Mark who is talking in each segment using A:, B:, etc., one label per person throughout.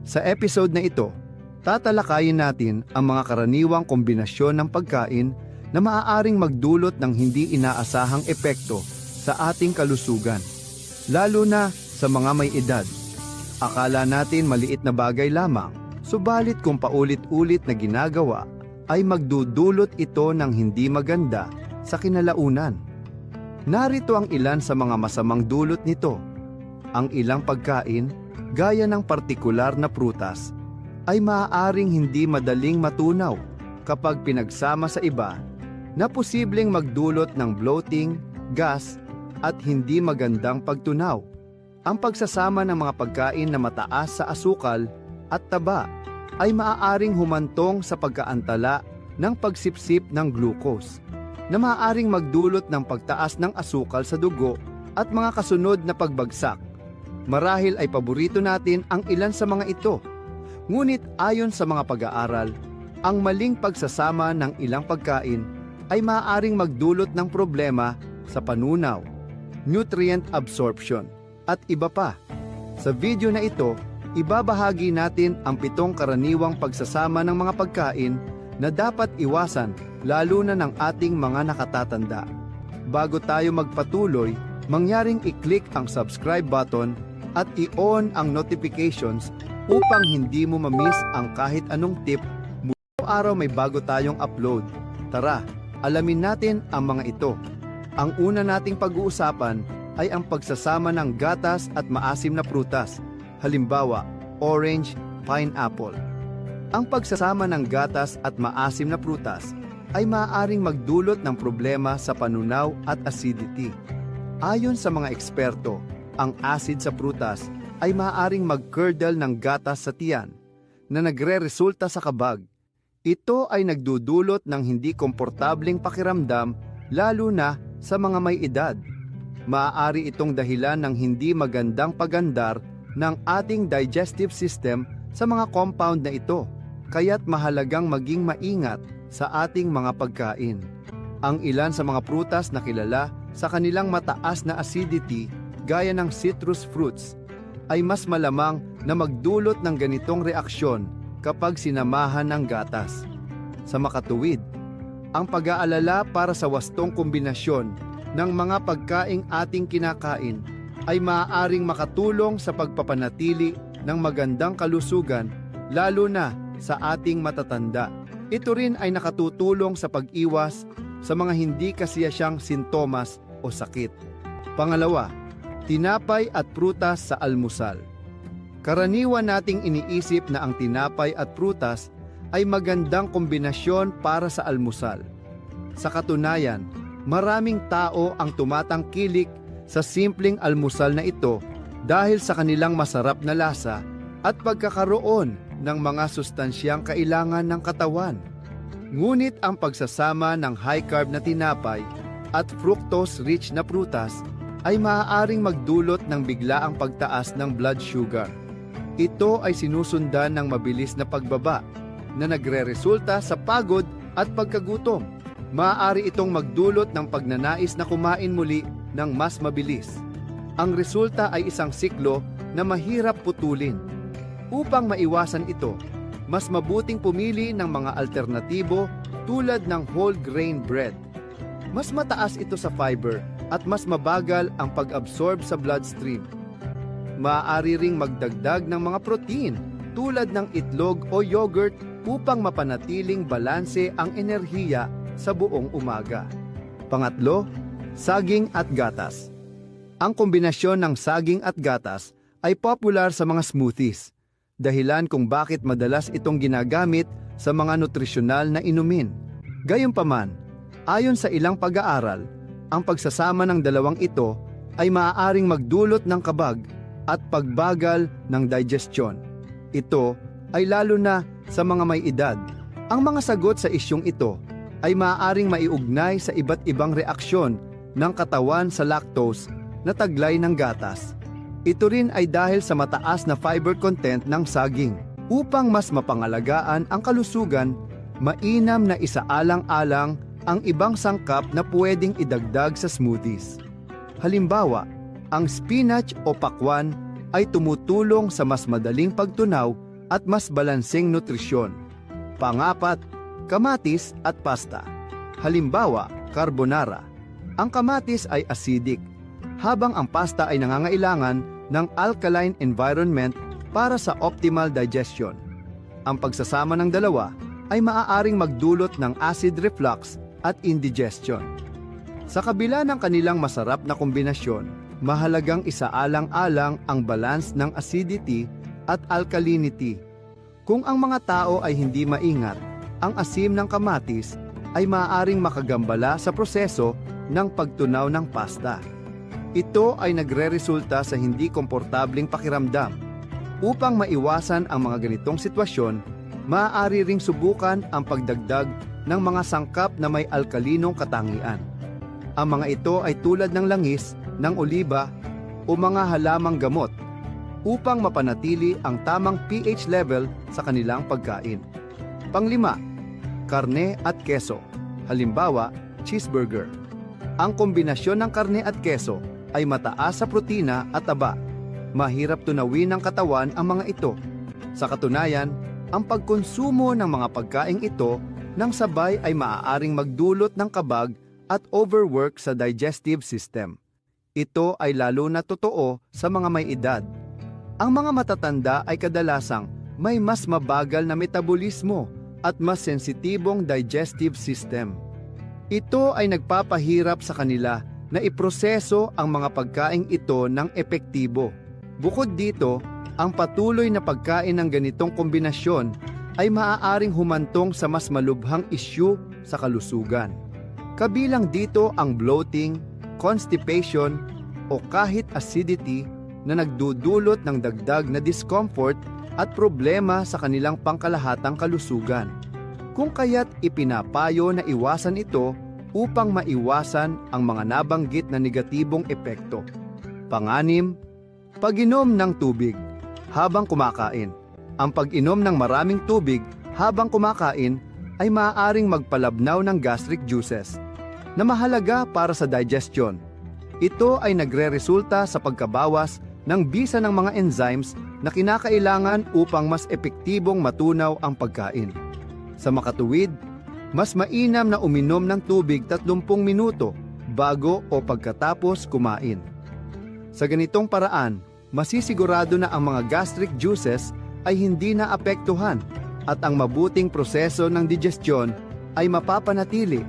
A: Sa episode na ito, tatalakayin natin ang mga karaniwang kombinasyon ng pagkain na maaaring magdulot ng hindi inaasahang epekto sa ating kalusugan, lalo na sa mga may edad. Akala natin maliit na bagay lamang, subalit kung paulit-ulit na ginagawa, ay magdudulot ito ng hindi maganda sa kinalaunan. Narito ang ilan sa mga masamang dulot nito. Ang ilang pagkain, gaya ng partikular na prutas, ay maaaring hindi madaling matunaw kapag pinagsama sa iba na posibleng magdulot ng bloating, gas, at hindi magandang pagtunaw. Ang pagsasama ng mga pagkain na mataas sa asukal at taba ay maaaring humantong sa pagkaantala ng pagsipsip ng glucose, na maaaring magdulot ng pagtaas ng asukal sa dugo at mga kasunod na pagbagsak. Marahil ay paborito natin ang ilan sa mga ito. Ngunit ayon sa mga pag-aaral, ang maling pagsasama ng ilang pagkain ay maaaring magdulot ng problema sa panunaw, nutrient absorption, at iba pa. Sa video na ito, ibabahagi natin ang 7 karaniwang pagsasama ng mga pagkain na dapat iwasan lalo na ng ating mga nakatatanda. Bago tayo magpatuloy, mangyaring i-click ang subscribe button at i-on ang notifications upang hindi mo ma-miss ang kahit anong tip mula araw may bago tayong upload. Tara, alamin natin ang mga ito. Ang una nating pag-uusapan ay ang pagsasama ng gatas at maasim na prutas, halimbawa, orange, pineapple. Ang pagsasama ng gatas at maasim na prutas ay maaaring magdulot ng problema sa panunaw at acidity. Ayon sa mga eksperto, ang acid sa prutas ay maaaring mag-curdle ng gatas sa tiyan, na nagre-resulta sa kabag. Ito ay nagdudulot ng hindi komportableng pakiramdam, lalo na sa mga may edad. Maaari itong dahilan ng hindi magandang pagandar ng ating digestive system sa mga compound na ito, kaya't mahalagang maging maingat sa ating mga pagkain. Ang ilan sa mga prutas na kilala sa kanilang mataas na acidity, gaya ng citrus fruits, ay mas malamang na magdulot ng ganitong reaksyon kapag sinamahan ng gatas. Sa makatuwid, ang pag-aalala para sa wastong kombinasyon ng mga pagkaing ating kinakain ay maaaring makatulong sa pagpapanatili ng magandang kalusugan, lalo na sa ating matatanda. Ito rin ay nakatutulong sa pag-iwas sa mga hindi kasiyasyang sintomas o sakit. Pangalawa, tinapay at prutas sa almusal. Karaniwan nating iniisip na ang tinapay at prutas ay magandang kombinasyon para sa almusal. Sa katunayan, maraming tao ang tumatangkilik sa simpleng almusal na ito dahil sa kanilang masarap na lasa at pagkakaroon ng mga sustansyang kailangan ng katawan. Ngunit ang pagsasama ng high-carb na tinapay at fructose-rich na prutas ay maaaring magdulot ng biglaang pagtaas ng blood sugar. Ito ay sinusundan ng mabilis na pagbaba na nagre-resulta sa pagod at pagkagutom. Maaari itong magdulot ng pagnanais na kumain muli ng mas mabilis. Ang resulta ay isang siklo na mahirap putulin. Upang maiwasan ito, mas mabuting pumili ng mga alternatibo tulad ng whole grain bread. Mas mataas ito sa fiber at mas mabagal ang pag-absorb sa bloodstream. Maaari ring magdagdag ng mga protein tulad ng itlog o yogurt upang mapanatiling balanse ang enerhiya sa buong umaga. Pangatlo, saging at gatas. Ang kombinasyon ng saging at gatas ay popular sa mga smoothies, dahilan kung bakit madalas itong ginagamit sa mga nutrisyonal na inumin. Gayunpaman, ayon sa ilang pag-aaral, ang pagsasama ng dalawang ito ay maaaring magdulot ng kabag at pagbagal ng digestion. Ito ay lalo na sa mga may edad. Ang mga sagot sa isyung ito ay maaaring maiugnay sa iba't ibang reaksyon ng katawan sa lactose na taglay ng gatas. Ito rin ay dahil sa mataas na fiber content ng saging. Upang mas mapangalagaan ang kalusugan, mainam na isaalang-alang ang ibang sangkap na pwedeng idagdag sa smoothies. Halimbawa, ang spinach o pakwan ay tumutulong sa mas madaling pagtunaw at mas balanseng nutrisyon. Pang-apat, kamatis at pasta. Halimbawa, carbonara. Ang kamatis ay acidic, habang ang pasta ay nangangailangan ng alkaline environment para sa optimal digestion. Ang pagsasama ng dalawa ay maaaring magdulot ng acid reflux at indigestion. Sa kabila ng kanilang masarap na kombinasyon, mahalagang isaalang-alang ang balance ng acidity at alkalinity. Kung ang mga tao ay hindi maingat, ang asim ng kamatis ay maaaring makagambala sa proseso ng pagtunaw ng pasta. Ito ay nagreresulta sa hindi komportabling pakiramdam. Upang maiwasan ang mga ganitong sitwasyon, maaari ring subukan ang pagdagdag ng mga sangkap na may alkalinong katangian. Ang mga ito ay tulad ng langis, ng oliba, o mga halamang gamot upang mapanatili ang tamang pH level sa kanilang pagkain. Panglima, karne at keso. Halimbawa, cheeseburger. Ang kombinasyon ng karne at keso ay mataas sa protina at taba. Mahirap tunawin ng katawan ang mga ito. Sa katunayan, ang pagkonsumo ng mga pagkaing ito ng sabay ay maaaring magdulot ng kabag at overwork sa digestive system. Ito ay lalo na totoo sa mga may edad. Ang mga matatanda ay kadalasang may mas mabagal na metabolismo at mas sensitibong digestive system. Ito ay nagpapahirap sa kanila na iproseso ang mga pagkaing ito ng epektibo. Bukod dito, ang patuloy na pagkain ng ganitong kombinasyon ay maaaring humantong sa mas malubhang isyu sa kalusugan. Kabilang dito ang bloating, constipation, o kahit acidity na nagdudulot ng dagdag na discomfort at problema sa kanilang pangkalahatang kalusugan. Kung kaya't ipinapayo na iwasan ito upang maiwasan ang mga nabanggit na negatibong epekto. Panganim, pag-inom ng tubig habang kumakain. Ang pag-inom ng maraming tubig habang kumakain ay maaaring magpalabnaw ng gastric juices na mahalaga para sa digestion. Ito ay nagreresulta sa pagkabawas ng bisa ng mga enzymes na kinakailangan upang mas epektibong matunaw ang pagkain. Sa makatuwid, mas mainam na uminom ng tubig 30 minuto bago o pagkatapos kumain. Sa ganitong paraan, masisigurado na ang mga gastric juices ay hindi na apektuhan at ang mabuting proseso ng digestion ay mapapanatili.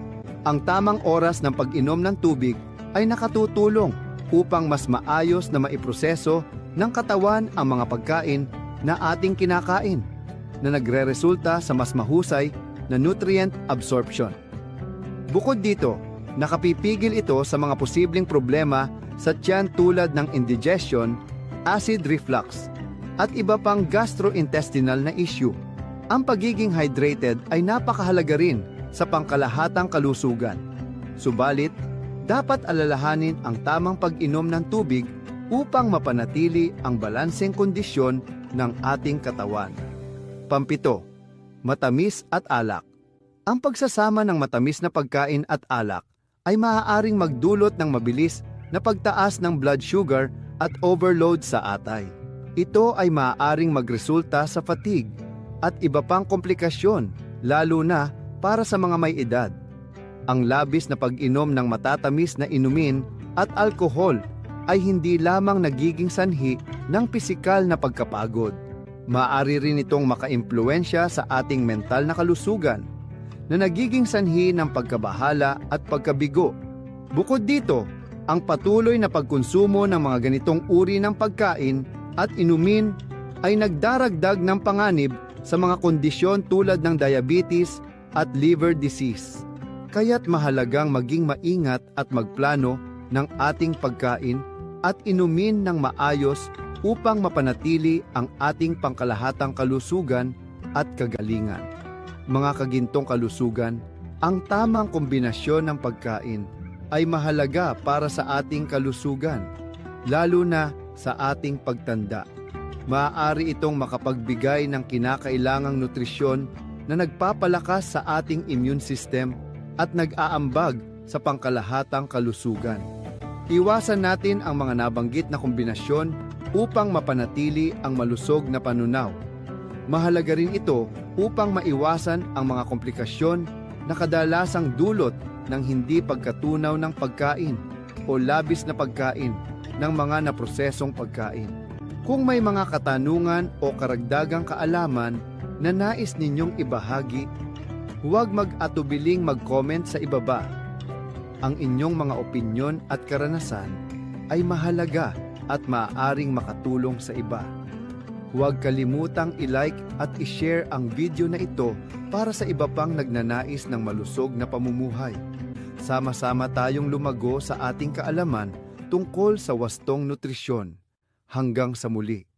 A: Ang tamang oras ng pag-inom ng tubig ay nakatutulong upang mas maayos na maiproseso ng katawan ang mga pagkain na ating kinakain, na nagreresulta sa mas mahusay na nutrient absorption. Bukod dito, nakapipigil ito sa mga posibleng problema sa tiyan tulad ng indigestion, acid reflux, at iba pang gastrointestinal na issue. Ang pagiging hydrated ay napakahalaga rin sa pangkalahatang kalusugan. Subalit, dapat alalahanin ang tamang pag-inom ng tubig upang mapanatili ang balanseng kondisyon ng ating katawan. Pampito, matamis at alak. Ang pagsasama ng matamis na pagkain at alak ay maaaring magdulot ng mabilis na pagtaas ng blood sugar at overload sa atay. Ito ay maaaring magresulta sa fatigue at iba pang komplikasyon, lalo na para sa mga may edad. Ang labis na pag-inom ng matatamis na inumin at alkohol ay hindi lamang nagiging sanhi ng pisikal na pagkapagod. Maaari rin itong makaimpluwensya sa ating mental na kalusugan, na nagiging sanhi ng pagkabahala at pagkabigo. Bukod dito, ang patuloy na pagkonsumo ng mga ganitong uri ng pagkain at inumin ay nagdaragdag ng panganib sa mga kondisyon tulad ng diabetes at liver disease. Kaya't mahalagang maging maingat at magplano ng ating pagkain at inumin ng maayos upang mapanatili ang ating pangkalahatang kalusugan at kagalingan. Mga kagintong kalusugan, ang tamang kombinasyon ng pagkain ay mahalaga para sa ating kalusugan, lalo na sa ating pagtanda. Maaari itong makapagbigay ng kinakailangang nutrisyon na nagpapalakas sa ating immune system at nag-aambag sa pangkalahatang kalusugan. Iwasan natin ang mga nabanggit na kombinasyon upang mapanatili ang malusog na panunaw. Mahalaga rin ito upang maiwasan ang mga komplikasyon na kadalasang dulot ng hindi pagkatunaw ng pagkain o labis na pagkain ng mga naprosesong pagkain. Kung may mga katanungan o karagdagang kaalaman na nais ninyong ibahagi, huwag mag-atubiling mag-comment sa ibaba. Ang inyong mga opinyon at karanasan ay mahalaga at maaaring makatulong sa iba. Huwag kalimutang i-like at i-share ang video na ito para sa iba pang nagnanais ng malusog na pamumuhay. Sama-sama tayong lumago sa ating kaalaman tungkol sa wastong nutrisyon. Hanggang sa muli.